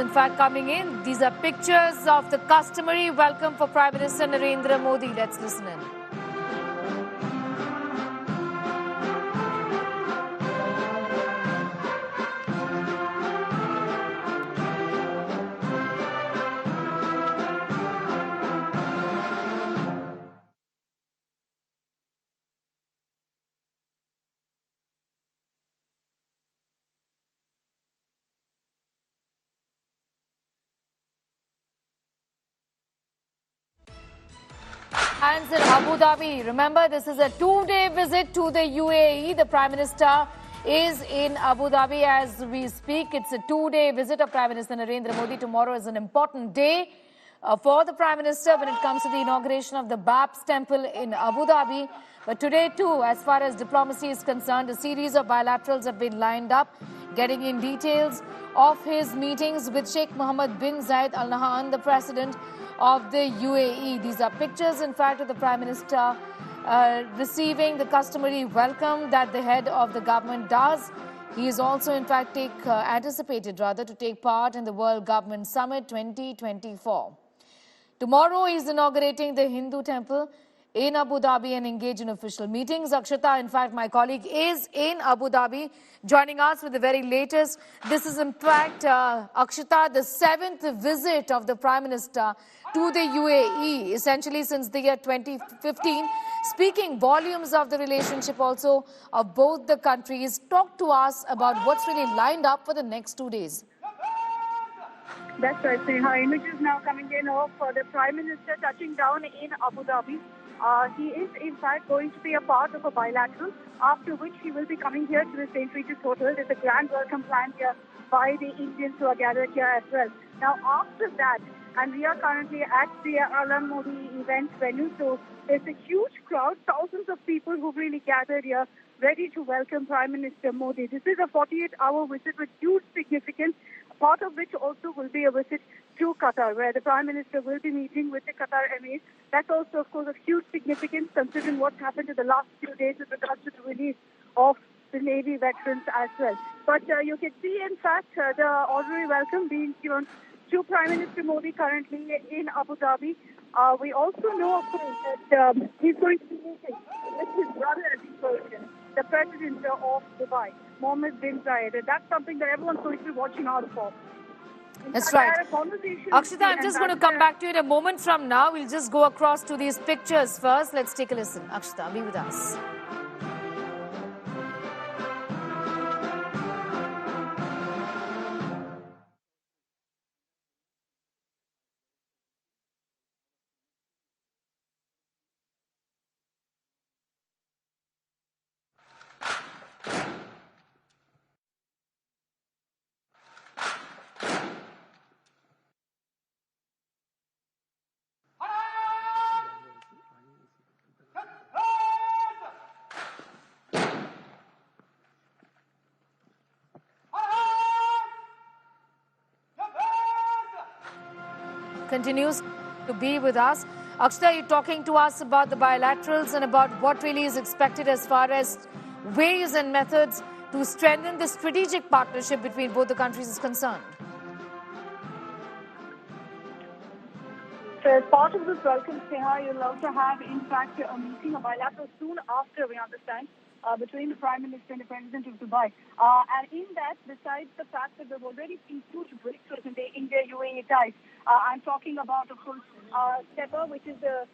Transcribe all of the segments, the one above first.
In fact, coming in, these are pictures of the customary welcome for Prime Minister Narendra Modi. Let's listen in. And in Abu Dhabi, remember this is a two-day visit to the UAE. The Prime Minister is in Abu Dhabi as we speak. It's a two-day visit of Prime Minister Narendra Modi. Tomorrow is an important day for the Prime Minister when it comes to the inauguration of the Baps temple in Abu Dhabi. But today too, as far as diplomacy is concerned, a series of bilaterals have been lined up, getting in details of his meetings with Sheikh Mohamed bin Zayed Al Nahyan, the President of the UAE. These are pictures, in fact, of the Prime Minister receiving the customary welcome that the head of the government does. He is also, in fact, anticipated to take part in the World Government Summit 2024. Tomorrow, he is inaugurating the Hindu temple in Abu Dhabi and engage in official meetings. Akshata, in fact, my colleague, is in Abu Dhabi, joining us with the very latest. This is, in fact, Akshata, the seventh visit of the Prime Minister to the UAE, essentially since the year 2015, speaking volumes of the relationship also of both the countries. Talk to us about what's really lined up for the next 2 days. That's right, Sneha. Images now coming in of the Prime Minister touching down in Abu Dhabi. He is, in fact, going to be a part of a bilateral, after which he will be coming here to the St. Regis Hotel. There's a grand welcome planned here by the Indians who are gathered here as well. Now, after that, and we are currently at the Ahlan Modi event venue, so there's a huge crowd, thousands of people who've really gathered here, ready to welcome Prime Minister Modi. This is a 48-hour visit with huge significance, part of which also will be a visit to Qatar, where the Prime Minister will be meeting with the Qatar Emirs. That's also, of course, of huge significance considering what's happened in the last few days with regards to the release of the Navy veterans as well. But you can see, in fact, the honorary welcome being given to Prime Minister Modi currently in Abu Dhabi. We also know, of course, that he's going to be meeting with his brother, as he calls him, the President of Dubai, Mohamed bin Zayed. And that's something that everyone's going to be watching out for. That's right. Akshita, I'm just going to come back to you in a moment from now. We'll just go across to these pictures first. Let's take a listen. Akshita, be with us. Continues to be with us. Akshita, you're talking to us about the bilaterals and about what really is expected as far as ways and methods to strengthen the strategic partnership between both the countries is concerned. So as part of this welcome, Sneha, you'll also have, in fact, a meeting, a bilateral soon after, we understand, between the Prime Minister and the President of Dubai. And in that, besides the fact that there have already been huge breakthroughs in the India-UAE ties, I'm talking about, of course, SEPA, which is the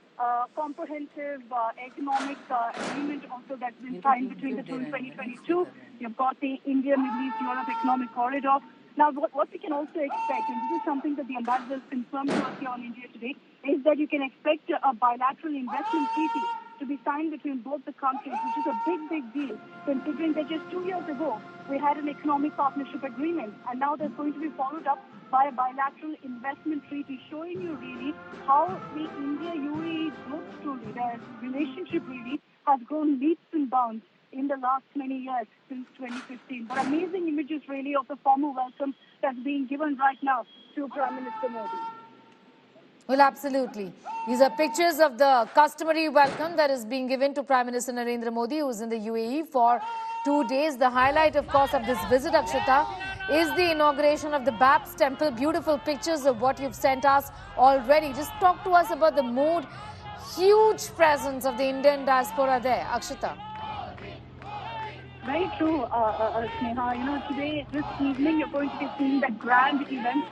comprehensive economic agreement also that's been signed between the two in 2022. You've got the India-Middle East-Europe Economic Corridor. Now, what we can also expect, and this is something that the ambassadors confirmed to us here on India today, is that you can expect a bilateral investment treaty to be signed between both the countries, which is a big deal, considering that just 2 years ago, we had an economic partnership agreement, and now that's going to be followed up by a bilateral investment treaty, showing you really how the India-UAE growth story, the relationship really has grown leaps and bounds in the last many years since 2015. But amazing images really of the formal welcome that's being given right now to Prime Minister Modi. Well, absolutely. These are pictures of the customary welcome that is being given to Prime Minister Narendra Modi, who is in the UAE for 2 days. The highlight, of course, of this visit, Akshata, is the inauguration of the Baps temple. Beautiful pictures of what you've sent us already. Just talk to us about the mood. Huge presence of the Indian diaspora there. Akshita. Very true, Sneha. Today, this evening, you're going to be seeing the grand event.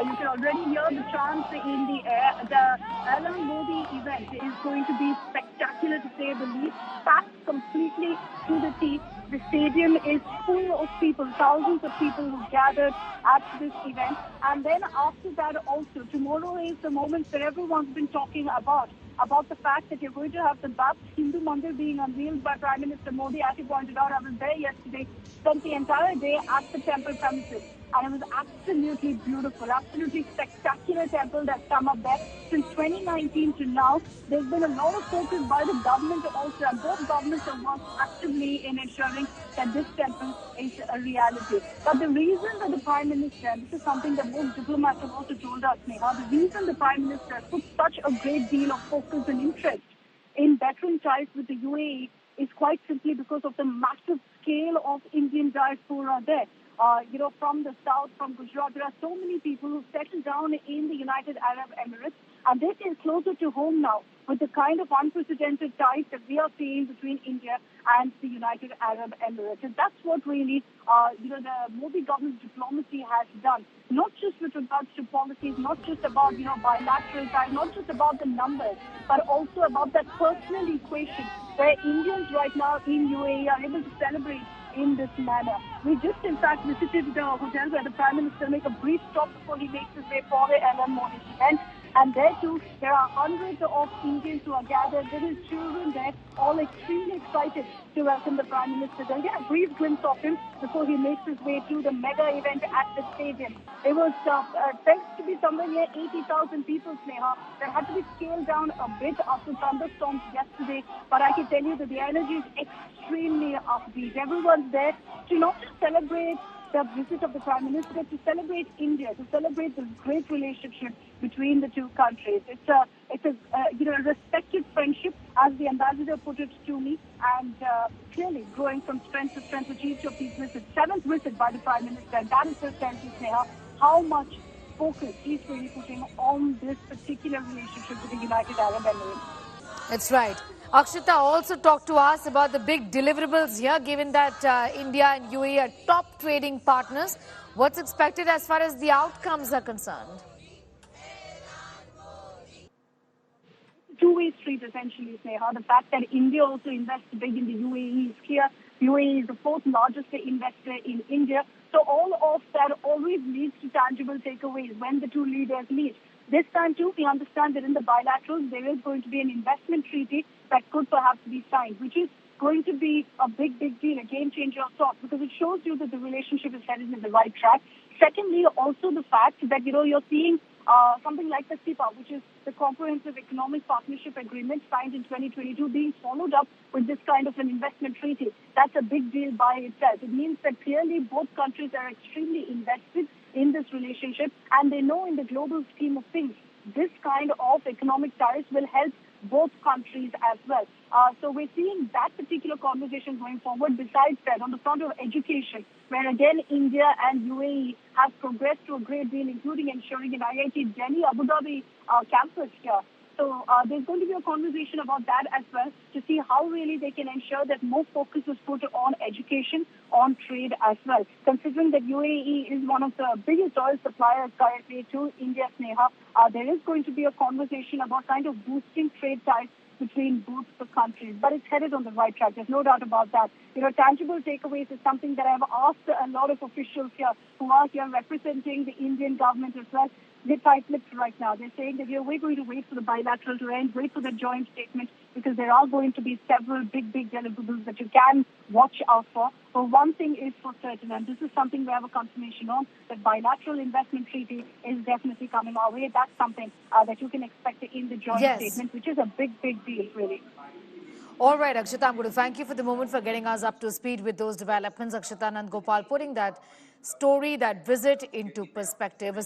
You can already hear the chants in the air. The Ahlan Modi event is going to be spectacular, to say the least. Packed completely to the teeth. The stadium is full of people, thousands of people who gathered at this event. And then after that also, tomorrow is the moment that everyone's been talking about the fact that you're going to have the Baps Hindu Mandir being unveiled by Prime Minister Modi. As you pointed out, I was there yesterday, spent the entire day at the temple premises. And it was absolutely beautiful, absolutely spectacular temple that's come up there. Since 2019 to now, there's been a lot of focus by the government also, and both governments have worked actively in ensuring that this temple is a reality. But the reason that the Prime Minister, and this is something that most diplomats have also told us, Neha, the reason the Prime Minister put such a great deal of focus and interest in bettering ties with the UAE is quite simply because of the massive scale of Indian diaspora there. From the south, from Gujarat, there are so many people who settled down in the United Arab Emirates, and this is closer to home now with the kind of unprecedented ties that we are seeing between India and the United Arab Emirates. And that's what really, the Modi government's diplomacy has done. Not just with regards to policies, not just about, bilateral ties, not just about the numbers, but also about that personal equation where Indians right now in UAE are able to celebrate in this manner. We just, in fact, visited the hotel where the Prime Minister make a brief stop before he makes his way for the Ahlan Modi event. And there too, there are hundreds of Indians who are gathered. There is children there, all extremely excited to welcome the Prime Minister. They'll get a brief glimpse of him before he makes his way to the mega event at the stadium. There was thanks to be somewhere near 80,000 people, Sneha. That had to be scaled down a bit after thunderstorms yesterday. But I can tell you that the energy is extremely upbeat. Everyone's there to not just celebrate the visit of the Prime Minister, to celebrate India, to celebrate the great relationship between the two countries. It's a respected friendship, as the ambassador put it to me, and clearly growing from strength to strength with each of these visits. 7th visit by the Prime Minister, and that is just tells you, Sneha, how much focus he's really putting on this particular relationship with the United Arab Emirates. That's right. Akshita also talked to us about the big deliverables here, given that India and UAE are top trading partners. What's expected as far as the outcomes are concerned? Two-way street, essentially, Sneha. The fact that India also invests big in the UAE is clear. UAE is the fourth largest investor in India. So all of that always leads to tangible takeaways when the two leaders meet. This time, too, we understand that in the bilaterals, there is going to be an investment treaty that could perhaps be signed, which is going to be a big deal, a game changer of sorts, because it shows you that the relationship is headed in the right track. Secondly, also the fact that, you're seeing something like the CIPA, which is the Comprehensive Economic Partnership Agreement signed in 2022, being followed up with this kind of an investment treaty. That's a big deal by itself. It means that clearly both countries are extremely invested in this relationship, and they know in the global scheme of things, this kind of economic ties will help both countries as well. So we're seeing that particular conversation going forward. Besides that, on the front of education, where again India and UAE have progressed to a great deal, including ensuring an IIT Delhi Abu Dhabi campus here. So there's going to be a conversation about that as well, to see how really they can ensure that more focus is put on education, on trade as well. Considering that UAE is one of the biggest oil suppliers currently to India, Sneha, there is going to be a conversation about kind of boosting trade ties between both the countries. But it's headed on the right track. There's no doubt about that. Tangible takeaways is something that I've asked a lot of officials here who are here representing the Indian government as well. They're tight-lipped right now. They're saying that we're going to wait for the bilateral to end, wait for the joint statement, because there are going to be several big deliverables that you can watch out for. But one thing is for certain, and this is something we have a confirmation on, that bilateral investment treaty is definitely coming our way. That's something that you can expect in the joint statement, which is a big deal, really. All right, Akshita, I'm going to thank you for the moment for getting us up to speed with those developments. Akshita Nand Gopal putting that story, that visit into perspective.